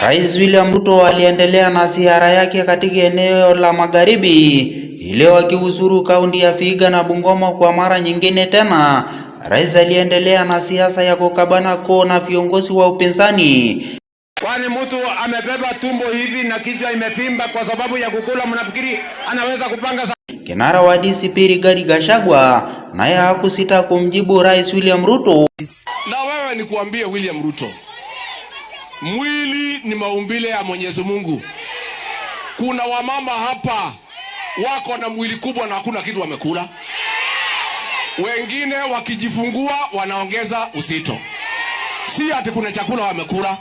Rais William Ruto aliendelea na ziara yake katika eneo la Magharibi leo akihuzuru kaunti ya Vihiga na Bungoma kwa mara nyingine tena. Rais aliendelea na siasa ya kukabana koo na viongozi wa upinzani. Kwani mtu amebeba tumbo hivi na kichwa imefimba kwa sababu ya kukula, mnafikiri anaweza kupanga? Kinara wa DCP Rigathi Gachagua naye hakusita kumjibu Rais William Ruto. Na wewe nikuambie William Ruto, mwili ni maumbile ya Mwenyezi Mungu. Kuna wamama hapa wako na mwili kubwa na hakuna kitu wamekula. Wengine wakijifungua wanaongeza uzito, si ati kuna chakula wamekula.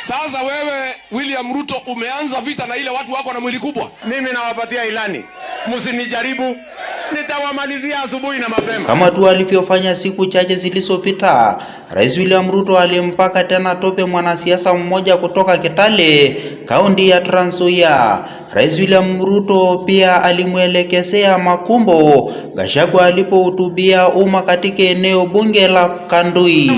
Sasa wewe William Ruto umeanza vita na ile watu wako na mwili kubwa. Mimi nawapatia ilani, msinijaribu, nitawamalizia asubuhi na mapema. Kama tu alivyofanya siku chache zilizopita, Rais William Ruto alimpaka tena tope mwanasiasa mmoja kutoka Kitale, kaunti ya Trans Nzoia. Rais William Ruto pia alimuelekezea makumbo Gachagua alipohutubia umma katika eneo bunge la Kandui.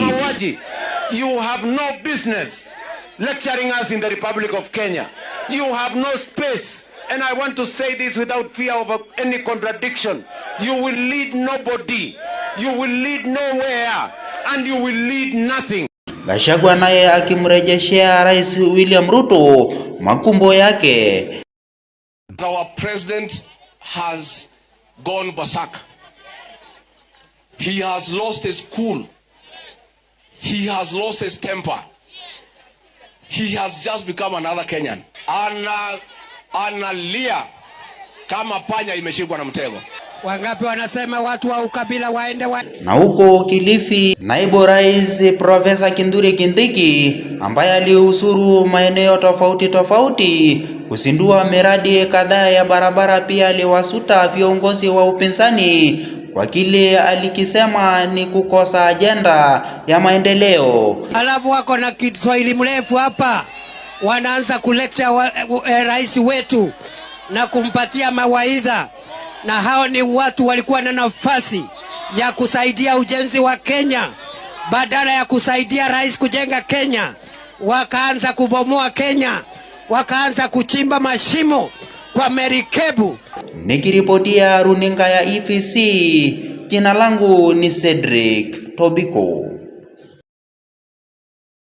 You have no business lecturing us in the Republic of Kenya. You have no space. And I want to say this without fear of any contradiction. You will lead nobody. You will lead nowhere. And you will lead nothing. Gachagua naye akimrejeshea Rais William Ruto makumbo yake. Our president has gone berserk. He has lost his cool. He has lost his temper. He has just become another Kenyan. Analia kama panya imeshikwa na mtego. Wangapi wanasema watu wa ukabila waende Na huko Kilifi, naibu rais Profesa Kindhure Kindiki ambaye alihuzuru maeneo tofauti kuzindua miradi kadhaa ya barabara, pia aliwasuta viongozi wa upinzani kwa kile alikisema ni kukosa ajenda ya maendeleo. Alafu wako na Kiswahili mrefu hapa, wanaanza kulecture rais wetu na kumpatia mawaidha, na hao ni watu walikuwa na nafasi ya kusaidia ujenzi wa Kenya. Badala ya kusaidia rais kujenga Kenya, wakaanza kubomoa Kenya, wakaanza kuchimba mashimo kwa merikebu. Nikiripotia runinga ya EFC, jina langu ni Cedric Tobiko.